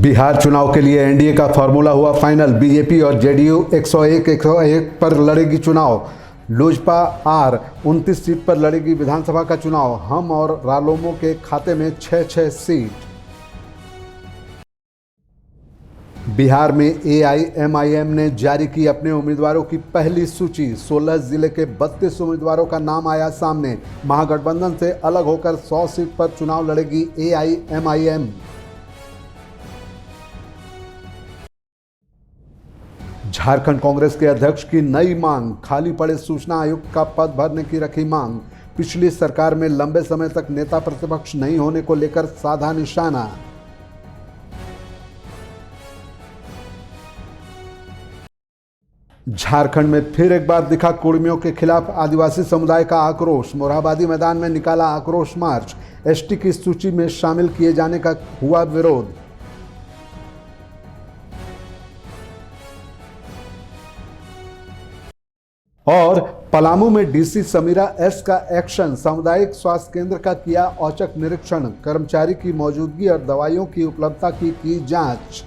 बिहार चुनाव के लिए एनडीए का फॉर्मूला हुआ फाइनल। बीजेपी और जेडीयू 101 पर लड़ेगी चुनाव। लोजपा आर 29 सीट पर लड़ेगी विधानसभा का चुनाव। हम और रालोमो के खाते में 6 सीट। बिहार में एआईएमआईएम ने जारी की अपने उम्मीदवारों की पहली सूची। 16 जिले के 32 उम्मीदवारों का नाम आया सामने। महागठबंधन से अलग होकर 100 सीट पर चुनाव लड़ेगी एआईएमआईएम। झारखंड कांग्रेस के अध्यक्ष की नई मांग। खाली पड़े सूचना आयुक्त का पद भरने की रखी मांग। पिछली सरकार में लंबे समय तक नेता प्रतिपक्ष नहीं होने को लेकर साधा निशाना। झारखंड में फिर एक बार दिखा कुर्मियों के खिलाफ आदिवासी समुदाय का आक्रोश। मोरहाबादी मैदान में निकाला आक्रोश मार्च। एसटी की सूची में शामिल किए जाने का हुआ विरोध। और पलामू में डीसी समीरा एस का एक्शन। सामुदायिक स्वास्थ्य केंद्र का किया औचक निरीक्षण। कर्मचारी की मौजूदगी और दवाइयों की उपलब्धता की जांच।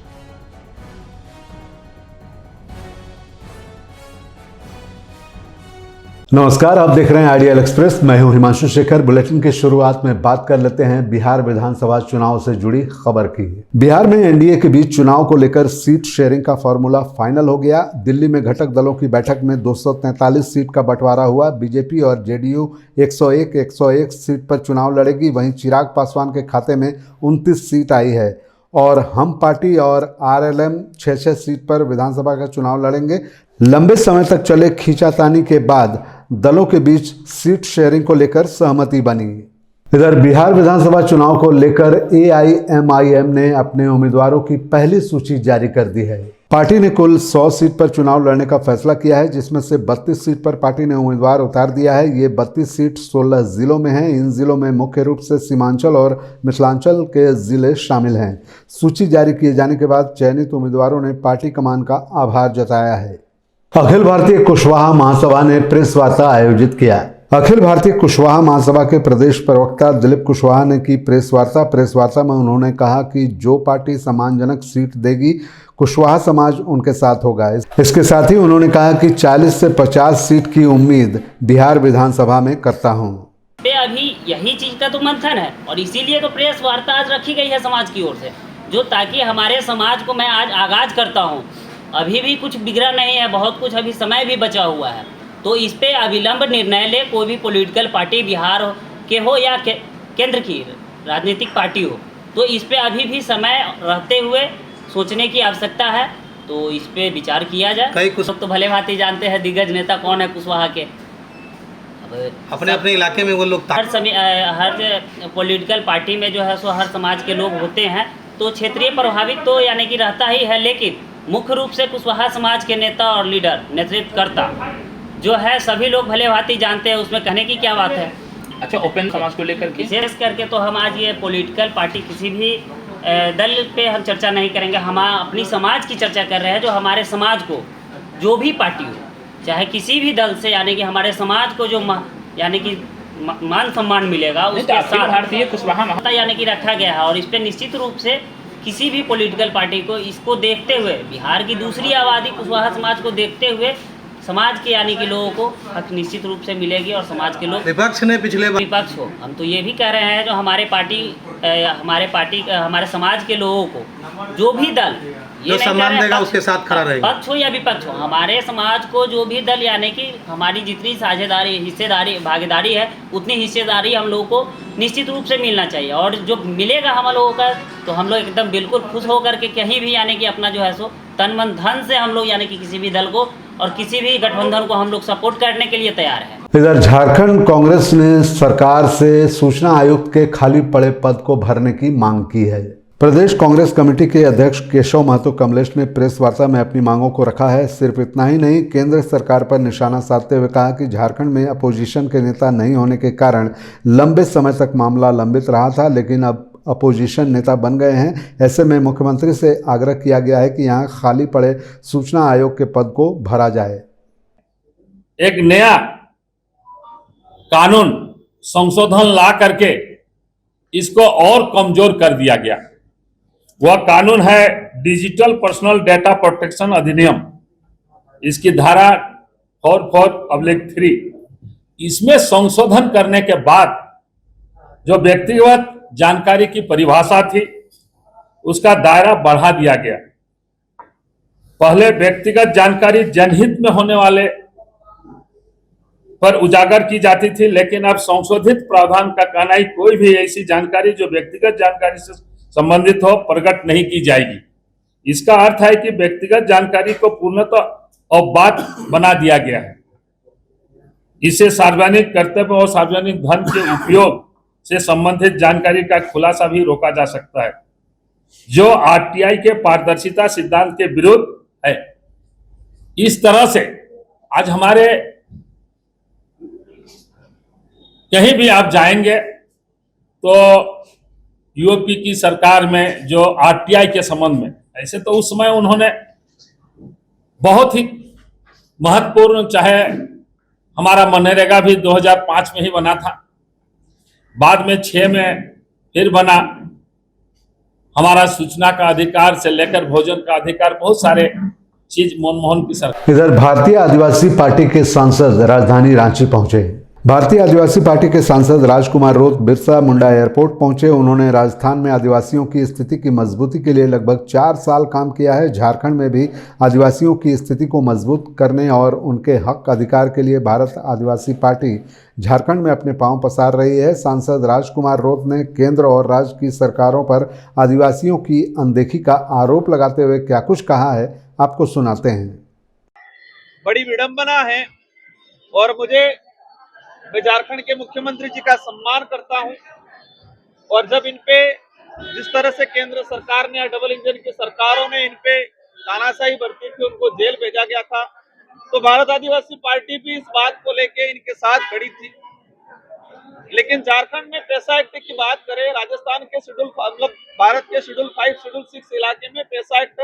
नमस्कार, आप देख रहे हैं आइडियल एक्सप्रेस। मैं हूं हिमांशु शेखर। बुलेटिन की शुरुआत में बात कर लेते हैं बिहार विधानसभा चुनाव से जुड़ी खबर की। बिहार में एनडीए के बीच चुनाव को लेकर सीट शेयरिंग का फॉर्मूला फाइनल हो गया। दिल्ली में घटक दलों की बैठक में 243 सीट का बंटवारा हुआ। बीजेपी और जेडीयू 101 सीट पर चुनाव लड़ेगी। वहीं चिराग पासवान के खाते में 29 सीट आई है और हम पार्टी और आरएलएम 6 सीट पर विधानसभा का चुनाव लड़ेंगे। लंबे समय तक चले खींचातानी के बाद दलों के बीच सीट शेयरिंग को लेकर सहमति बनी। इधर बिहार विधानसभा चुनाव को लेकर एआईएमआईएम ने अपने उम्मीदवारों की पहली सूची जारी कर दी है। पार्टी ने कुल 100 सीट पर चुनाव लड़ने का फैसला किया है, जिसमें से 32 सीट पर पार्टी ने उम्मीदवार उतार दिया है। ये 32 सीट 16 जिलों में हैं। इन जिलों में मुख्य रूप से सीमांचल और मिथिलांचल के जिले शामिल हैं। सूची जारी किए जाने के बाद चयनित उम्मीदवारों ने पार्टी कमान का आभार जताया है। अखिल भारतीय कुशवाहा महासभा ने प्रेस वार्ता आयोजित किया। अखिल भारतीय कुशवाहा महासभा के प्रदेश प्रवक्ता दिलीप कुशवाहा ने की प्रेस वार्ता में उन्होंने कहा कि जो पार्टी सम्मानजनक सीट देगी, कुशवाहा समाज उनके साथ होगा। इसके साथ ही उन्होंने कहा कि 40 से 50 सीट की उम्मीद बिहार विधानसभा में करता हूँ। अभी यही चीज का तो मंथन है और इसीलिए तो प्रेस वार्ता आज रखी गई है समाज की ओर से, जो ताकि हमारे समाज को मैं आज आगाज करता हूँ। अभी भी कुछ बिगड़ा नहीं है, बहुत कुछ अभी समय भी बचा हुआ है, तो इस पे अविलंब निर्णय ले कोई भी पॉलिटिकल पार्टी बिहार के हो या केंद्र की राजनीतिक पार्टी हो, तो इस पे अभी भी समय रहते हुए सोचने की आवश्यकता है। तो इस पे विचार किया जाए। कई कुछ तो भले भांति जानते हैं दिग्गज नेता कौन है कुशवाहा के। अपने अपने इलाके में वो लोग हर पॉलिटिकल पार्टी में जो है सो हर समाज के लोग होते हैं, तो क्षेत्रीय प्रभावित तो यानी कि रहता ही है, लेकिन मुख्य रूप से कुशवाहा समाज के नेता और लीडर नेतृत्वकर्ता जो है सभी लोग भले भांति जानते हैं। उसमें कहने की क्या बात है। अच्छा, ओपन समाज को लेकर विशेष करके तो हम आज ये पॉलिटिकल पार्टी किसी भी दल पे हम चर्चा नहीं करेंगे। हम अपनी समाज की चर्चा कर रहे हैं, जो हमारे समाज को जो भी पार्टी हो, चाहे किसी भी दल से, यानी कि हमारे समाज को जो यानी कि मान सम्मान मिलेगा उसके साथ भारतीय कुशवाहा यानी कि रखा गया है। और इस पर निश्चित रूप से किसी भी पॉलिटिकल पार्टी को इसको देखते हुए, बिहार की दूसरी आबादी कुशवाहा समाज को देखते हुए समाज के यानी कि लोगों को हक निश्चित रूप से मिलेगी। और समाज के लोग विपक्ष ने विपक्ष हो, हम तो ये भी कह रहे हैं जो हमारे समाज के लोगों को जो भी दल जो सम्मान देगा उसके साथ खड़ा रहेगा, पक्ष हो या विपक्ष हो, हमारे समाज को जो भी दल यानी कि हमारी जितनी साझेदारी हिस्सेदारी भागीदारी है उतनी हिस्सेदारी हम लोगों को निश्चित रूप से मिलना चाहिए। और जो मिलेगा हम लोगों का, तो हम लोग एकदम बिल्कुल खुश होकर के कहीं भी यानी कि अपना जो है सो तन मन धन से हम लोग यानी कि किसी भी दल को और किसी भी गठबंधन को हम लोग सपोर्ट करने के लिए तैयार हैं। इधर झारखंड कांग्रेस ने सरकार से सूचना आयुक्त के खाली पड़े पद को भरने की मांग की है। प्रदेश कांग्रेस कमेटी के अध्यक्ष केशव महतो कमलेश ने प्रेस वार्ता में अपनी मांगों को रखा है। सिर्फ इतना ही नहीं, केंद्र सरकार पर निशाना साधते हुए कहा कि झारखंड में अपोजिशन के नेता नहीं होने के कारण लंबे समय तक मामला लंबित रहा था, लेकिन अब अपोजिशन नेता बन गए हैं। ऐसे में मुख्यमंत्री से आग्रह किया गया है कि यहाँ खाली पड़े सूचना आयोग के पद को भरा जाए। एक नया कानून संशोधन ला करके इसको और कमजोर कर दिया गया। वह कानून है डिजिटल पर्सनल डेटा प्रोटेक्शन अधिनियम। इसकी धारा 44/3 इसमें संशोधन करने के बाद जो व्यक्तिगत जानकारी की परिभाषा थी उसका दायरा बढ़ा दिया गया। पहले व्यक्तिगत जानकारी जनहित में होने वाले पर उजागर की जाती थी, लेकिन अब संशोधित प्रावधान का कहना है कोई भी ऐसी जानकारी जो व्यक्तिगत जानकारी से संबंधित हो प्रकट नहीं की जाएगी। इसका अर्थ है कि व्यक्तिगत जानकारी को पूर्णतः अवैध बना दिया गया है। इससे सार्वजनिक कर्तव्य और सार्वजनिक धन के उपयोग से संबंधित जानकारी का खुलासा भी रोका जा सकता है, जो आरटीआई के पारदर्शिता सिद्धांत के विरुद्ध है। इस तरह से आज हमारे कहीं भी आप जाएंगे तो यूपी की सरकार में जो आरटीआई के संबंध में, ऐसे तो उस समय उन्होंने बहुत ही महत्वपूर्ण, चाहे हमारा मनरेगा भी 2005 में ही बना था, बाद में 6 में फिर बना, हमारा सूचना का अधिकार से लेकर भोजन का अधिकार, बहुत सारे चीज मनमोहन की सरकार। इधर भारतीय आदिवासी पार्टी के सांसद राजधानी रांची पहुंचे। भारतीय आदिवासी पार्टी के सांसद राजकुमार रोत बिरसा मुंडा एयरपोर्ट पहुंचे। उन्होंने राजस्थान में आदिवासियों की स्थिति की मजबूती के लिए लगभग 4 साल काम किया है। झारखंड में भी आदिवासियों की स्थिति को मजबूत करने और उनके हक अधिकार के लिए भारत आदिवासी पार्टी झारखंड में अपने पांव पसार रही है। सांसद राजकुमार रोत ने केंद्र और राज्य की सरकारों पर आदिवासियों की अनदेखी का आरोप लगाते हुए क्या कुछ कहा है, आपको सुनाते हैं। बड़ी विडंबना है और मैं झारखंड के मुख्यमंत्री जी का सम्मान करता हूं, और जब इन पे जिस तरह से केंद्र सरकार ने, डबल इंजन की सरकारों ने इन पे तानाशाही बरती थी, उनको जेल भेजा गया था, तो भारत आदिवासी पार्टी भी इस बात को लेके इनके साथ खड़ी थी। लेकिन झारखंड में पैसा एक्ट की बात करें, राजस्थान के शेड्यूल, मतलब भारत के शेड्यूल 5, शेड्यूल 6 इलाके में पैसा एक्ट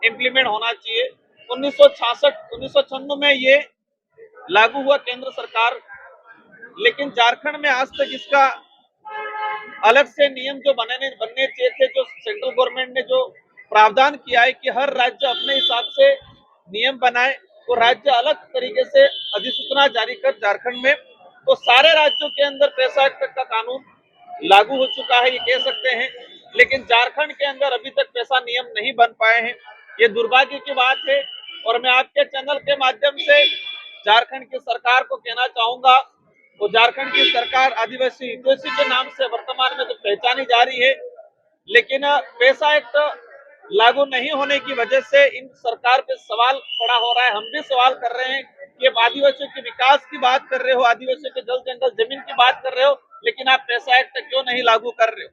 इम्प्लीमेंट होना चाहिए। 1996 में ये लागू हुआ केंद्र सरकार, लेकिन झारखंड में आज तक इसका अलग से नियम जो बनने चाहिए थे, जो सेंट्रल गवर्नमेंट ने जो प्रावधान किया है कि हर राज्य अपने हिसाब से नियम बनाए, तो राज्य अलग तरीके से अधिसूचना जारी कर झारखंड में, तो सारे राज्यों के अंदर पैसा एक्ट का कानून लागू हो चुका है, ये कह सकते हैं। लेकिन झारखंड के अंदर अभी तक पैसा नियम नहीं बन पाए हैं, ये दुर्भाग्य की बात है। और मैं आपके चैनल के माध्यम से झारखंड की सरकार को कहना चाहूंगा, वो झारखंड की सरकार आदिवासी हितैषी के नाम से वर्तमान में तो पहचानी जा रही है, लेकिन पैसा एक्ट लागू नहीं होने की वजह से इन सरकार पे सवाल खड़ा हो रहा है। हम भी सवाल कर रहे हैं कि अब आदिवासियों के विकास की बात कर रहे हो, आदिवासियों के जल जंगल जमीन की बात कर रहे हो, लेकिन आप पैसा एक्ट क्यों नहीं लागू कर रहे हो।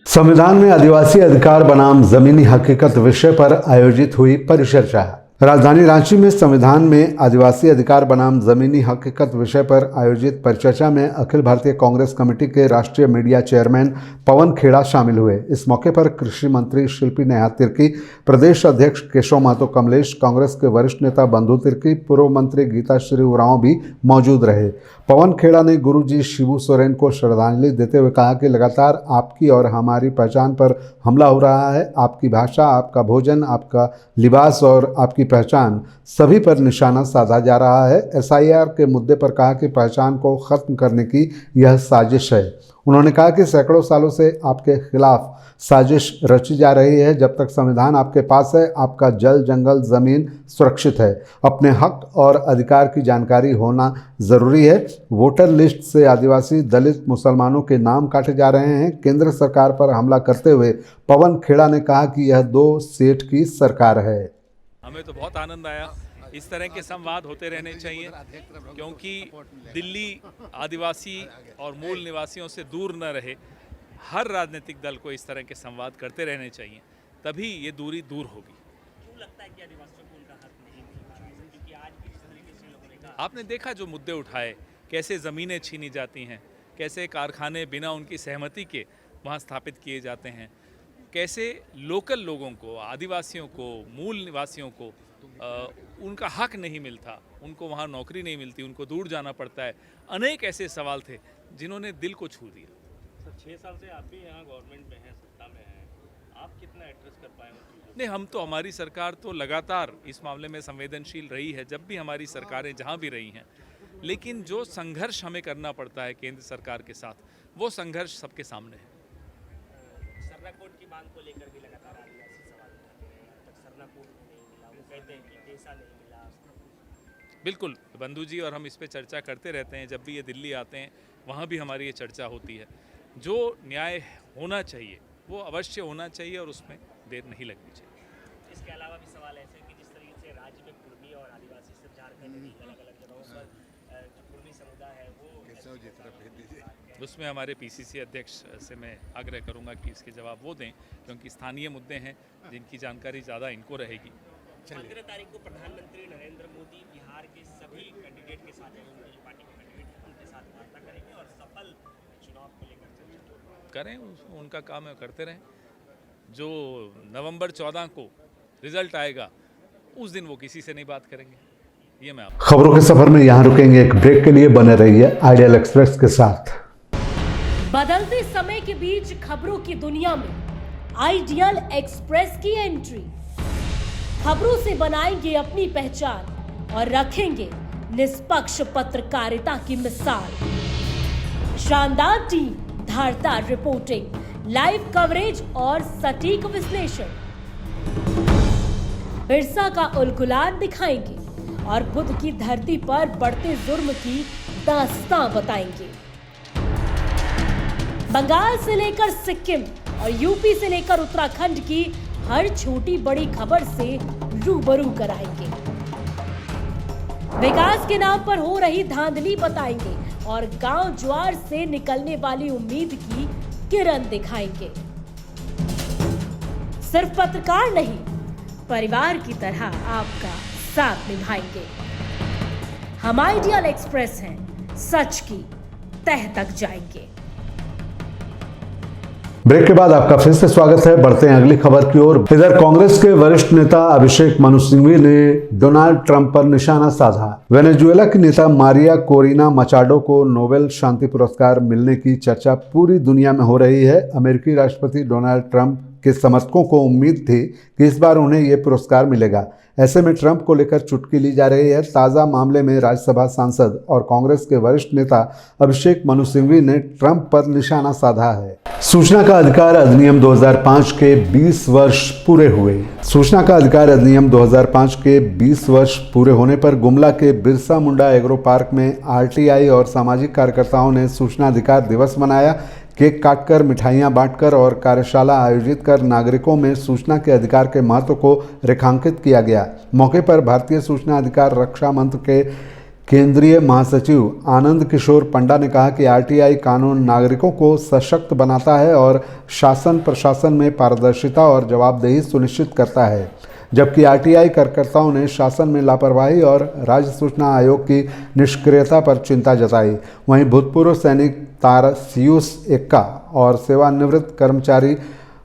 संविधान में आदिवासी अधिकार बनाम जमीनी हकीकत विषय पर आयोजित हुई परिचर्चा। राजधानी रांची में संविधान में आदिवासी अधिकार बनाम जमीनी हकीकत विषय पर आयोजित परिचर्चा में अखिल भारतीय कांग्रेस कमेटी के राष्ट्रीय मीडिया चेयरमैन पवन खेड़ा शामिल हुए। इस मौके पर कृषि मंत्री शिल्पी नेहा तिर्की, प्रदेश अध्यक्ष केशव महतो कमलेश, कांग्रेस के वरिष्ठ नेता बंधु तिर्की, पूर्व मंत्री गीता श्री उरांव भी मौजूद रहे। पवन खेड़ा ने गुरुजी शिबू सोरेन को श्रद्धांजलि देते हुए कहा कि लगातार आपकी और हमारी पहचान पर हमला हो रहा है। आपकी भाषा, आपका भोजन, आपका लिबास और आपकी पहचान सभी पर निशाना साधा जा रहा है। एसआईआर के मुद्दे पर कहा कि पहचान को खत्म करने की यह साजिश है। उन्होंने कहा कि सैकड़ों सालों से आपके खिलाफ साजिश रची जा रही है। जब तक संविधान आपके पास है, आपका जल जंगल जमीन सुरक्षित है। अपने हक और अधिकार की जानकारी होना जरूरी है। वोटर लिस्ट से आदिवासी, दलित, मुसलमानों के नाम काटे जा रहे हैं। केंद्र सरकार पर हमला करते हुए पवन खेड़ा ने कहा कि यह 2 सेठ की सरकार है। हमें तो बहुत आनंद आया। इस तरह के संवाद होते रहने चाहिए, क्योंकि दिल्ली आदिवासी और मूल निवासियों से दूर न रहे। हर राजनीतिक दल को इस तरह के संवाद करते रहने चाहिए, तभी ये दूरी दूर होगी। क्यों लगता है कि आदिवासियों को उनका हक नहीं मिल, क्योंकि आज भी इस तरीके से लोगों ने कहा। आपने देखा जो मुद्दे उठाए, कैसे ज़मीनें छीनी जाती हैं, कैसे कारखाने बिना उनकी सहमति के वहाँ स्थापित किए जाते हैं, कैसे लोकल लोगों को, आदिवासियों को, मूल निवासियों को उनका हक नहीं मिलता, उनको वहाँ नौकरी नहीं मिलती, उनको दूर जाना पड़ता है। अनेक ऐसे सवाल थे जिन्होंने दिल को छू दिया। 6 साल से आप भी यहाँ गवर्नमेंट में हैं, सत्ता में हैं, आप कितना नहीं, हम तो हमारी सरकार तो लगातार इस मामले में संवेदनशील रही है, जब भी हमारी सरकारें जहाँ भी रही हैं। लेकिन जो संघर्ष हमें करना पड़ता है केंद्र सरकार के साथ, वो संघर्ष सबके सामने है। सरना कोड की मांग को लेकर भी लगातार आदिवासी सवाल उठाते हैं। अब तक सरना कोड नहीं मिला, वो कहते हैं कि पैसा नहीं मिला। बिल्कुल, बंधु जी और हम इस पे चर्चा करते रहते हैं। जब भी ये दिल्ली आते हैं वहाँ भी हमारी ये चर्चा होती है। जो न्याय होना चाहिए वो अवश्य होना चाहिए और उसमें देर नहीं लगनी चाहिए। इसके अलावा भी सवाल ऐसे हैं कि जिस तरीके से राज्य में कुर्मी और आदिवासी से झारखंड की अलग अलग जगहों पर जो कुर्मी समुदाय है वो उसमें हमारे पीसीसी अध्यक्ष से मैं आग्रह करूंगा कि इसके जवाब वो दें, क्योंकि स्थानीय मुद्दे हैं जिनकी जानकारी ज़्यादा इनको रहेगी। 15 तारीख को प्रधानमंत्री नरेंद्र मोदी बिहार के सभी कैंडिडेट के साथ, उनकी पार्टी के कैंडिडेट उनके साथ वार्ता करेंगे और सफल चुनाव को लेकर चर्चा करें, उनका काम है, करते रहें। जो नवंबर 14 को रिजल्ट आएगा उस दिन वो किसी से नहीं बात करेंगे, ये मैं आपको। खबरों के सफर में यहाँ रुकेंगे, एक ब्रेक के लिए बने रहिए आइडियल एक्सप्रेस के साथ। बदलते समय के बीच खबरों की दुनिया में आइडियल एक्सप्रेस की एंट्री। खबरों से बनाएंगे अपनी पहचान और रखेंगे निष्पक्ष पत्रकारिता की मिसाल। शानदार टीम, धारदार रिपोर्टिंग, लाइव कवरेज और सटीक विश्लेषण। बिरसा का उलगुलान दिखाएंगे और बुद्ध की धरती पर बढ़ते जुर्म की दास्तां बताएंगे। बंगाल से लेकर सिक्किम और यूपी से लेकर उत्तराखंड की हर छोटी बड़ी खबर से रूबरू कराएंगे। विकास के नाम पर हो रही धांधली बताएंगे और गांव ज्वार से निकलने वाली उम्मीद की किरण दिखाएंगे। सिर्फ पत्रकार नहीं, परिवार की तरह आपका साथ निभाएंगे। हम आइडियल एक्सप्रेस हैं, सच की तह तक जाएंगे। ब्रेक के बाद आपका फिर से स्वागत है। बढ़ते हैं अगली खबर की ओर। इधर कांग्रेस के वरिष्ठ नेता अभिषेक मनु सिंघवी ने डोनाल्ड ट्रंप पर निशाना साधा। वेनेजुएला की नेता मारिया कोरिना मचाडो को नोबेल शांति पुरस्कार मिलने की चर्चा पूरी दुनिया में हो रही है। अमेरिकी राष्ट्रपति डोनाल्ड ट्रंप के समर्थकों को उम्मीद थी कि इस बार उन्हें यह पुरस्कार मिलेगा। ऐसे में ट्रंप को लेकर चुटकी ली जा रही है। ताज़ा मामले में राज्यसभा सांसद और कांग्रेस के वरिष्ठ नेता अभिषेक मनु सिंघवी ने ट्रंप पर निशाना साधा है। सूचना का अधिकार अधिनियम 2005 के 20 वर्ष पूरे हुए। सूचना का अधिकार अधिनियम 2005 के 20 वर्ष पूरे होने पर गुमला के बिरसा मुंडा एग्रो पार्क में आरटीआई और सामाजिक कार्यकर्ताओं ने सूचना अधिकार दिवस मनाया। केक काटकर, मिठाइयां बांटकर और कार्यशाला आयोजित कर नागरिकों में सूचना के अधिकार के महत्व को रेखांकित किया गया। मौके पर भारतीय सूचना अधिकार रक्षा मंत्र के केंद्रीय महासचिव आनंद किशोर पंडा ने कहा कि आरटीआई कानून नागरिकों को सशक्त बनाता है और शासन प्रशासन में पारदर्शिता और जवाबदेही सुनिश्चित करता है, जबकि आरटीआई कार्यकर्ताओं ने शासन में लापरवाही और राज्य सूचना आयोग की निष्क्रियता पर चिंता जताई। वहीं भूतपूर्व सैनिक तारसियुस एक्का और सेवानिवृत्त कर्मचारी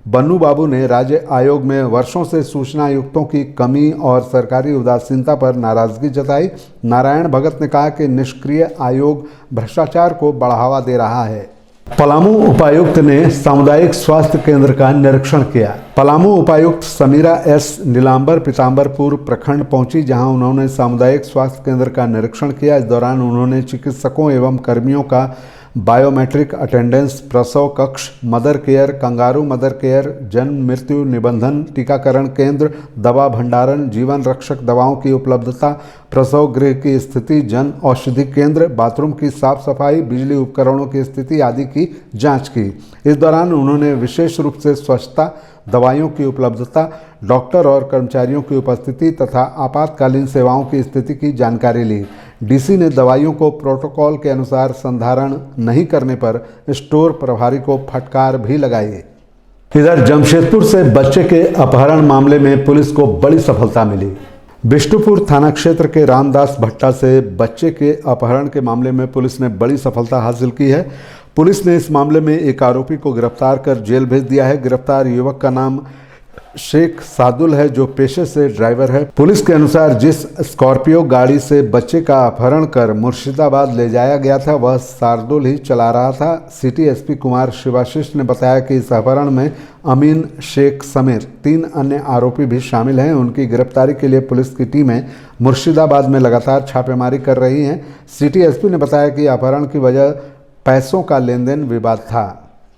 बन्नू बाबू ने राज्य आयोग में वर्षों से सूचना आयुक्तों की कमी और सरकारी उदासीनता पर नाराजगी जताई। नारायण भगत ने कहा कि निष्क्रिय आयोग भ्रष्टाचार को बढ़ावा दे रहा है। पलामू उपायुक्त ने सामुदायिक स्वास्थ्य केंद्र का निरीक्षण किया। पलामू उपायुक्त समीरा एस नीलांबर पीताम्बरपुर प्रखंड पहुंची, जहां उन्होंने सामुदायिक स्वास्थ्य केंद्र का निरीक्षण किया। इस दौरान उन्होंने चिकित्सकों एवं कर्मियों का बायोमेट्रिक अटेंडेंस, प्रसव कक्ष, mother care, kangaroo mother care, जन्म मृत्यु निबंधन, टीकाकरण केंद्र, दवा भंडारण, जीवन रक्षक दवाओं की उपलब्धता, प्रसव गृह की स्थिति, जन औषधि केंद्र, बाथरूम की साफ सफाई, बिजली उपकरणों की स्थिति आदि की जांच की। इस दौरान उन्होंने विशेष रूप से स्वच्छता, दवाइयों की उपलब्धता, डॉक्टर और कर्मचारियों की उपस्थिति तथा आपातकालीन सेवाओं की स्थिति की जानकारी ली। डीसी ने दवाइयों को प्रोटोकॉल के अनुसार संधारण नहीं करने पर स्टोर प्रभारी को फटकार भी लगाई। इधर जमशेदपुर से बच्चे के अपहरण मामले में पुलिस को बड़ी सफलता मिली। बिष्टुपुर थाना क्षेत्र के रामदास भट्टा से बच्चे के अपहरण के मामले में पुलिस ने बड़ी सफलता हासिल की है। पुलिस ने इस मामले में एक आरोपी को गिरफ्तार कर जेल भेज दिया है। गिरफ्तार युवक का नाम शेख सादुल है जो पेशे से ड्राइवर है। पुलिस के अनुसार जिस स्कॉर्पियो गाड़ी से बच्चे का अपहरण कर मुर्शिदाबाद ले जाया गया था वह सादुल ही चला रहा था। सिटी एसपी कुमार शिवाशीष ने बताया कि इस अपहरण में अमीन शेख समेत 3 अन्य आरोपी भी शामिल हैं। उनकी गिरफ्तारी के लिए पुलिस की टीमें मुर्शिदाबाद में लगातार छापेमारी कर रही हैं। सिटी एसपी ने बताया कि अपहरण की वजह पैसों का लेन देन विवाद था।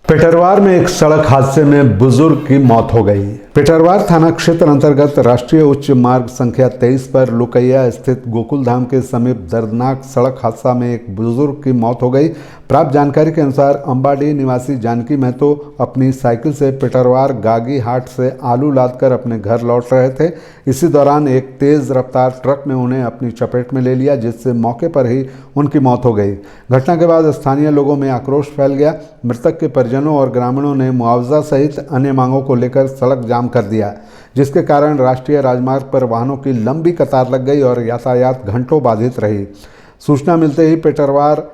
पेटरवार में एक सड़क हादसे में बुजुर्ग की मौत हो गई। पेटरवार थाना क्षेत्र अंतर्गत राष्ट्रीय उच्च मार्ग संख्या 23 पर लुकैया स्थित गोकुल धाम के समीप दर्दनाक सड़क हादसा में एक बुजुर्ग की मौत हो गई। प्राप्त जानकारी के अनुसार अंबाडी निवासी जानकी महतो अपनी साइकिल से पेटरवार गागी हाट से आलू लादकर अपने घर लौट रहे थे। इसी दौरान एक तेज रफ्तार ट्रक ने उन्हें अपनी चपेट में ले लिया, जिससे मौके पर ही उनकी मौत हो गई। घटना के बाद स्थानीय लोगों में आक्रोश फैल गया। मृतक के परिजनों और ग्रामीणों ने मुआवजा सहित अन्य मांगों को लेकर सड़क जाम कर दिया, जिसके कारण राष्ट्रीय राजमार्ग पर वाहनों की लंबी कतार लग गई और यातायात घंटों बाधित रही। सूचना मिलते ही पेटरवार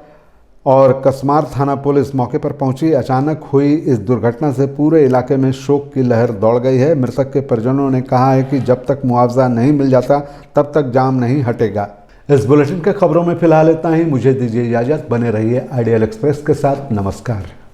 और कसमार थाना पुलिस मौके पर पहुंची। अचानक हुई इस दुर्घटना से पूरे इलाके में शोक की लहर दौड़ गई है। मृतक के परिजनों ने कहा है कि जब तक मुआवजा नहीं मिल जाता तब तक जाम नहीं हटेगा। इस बुलेटिन के खबरों में फिलहाल इतना ही। मुझे दीजिए इजाजत। बने रहिए आइडियल एक्सप्रेस के साथ। नमस्कार।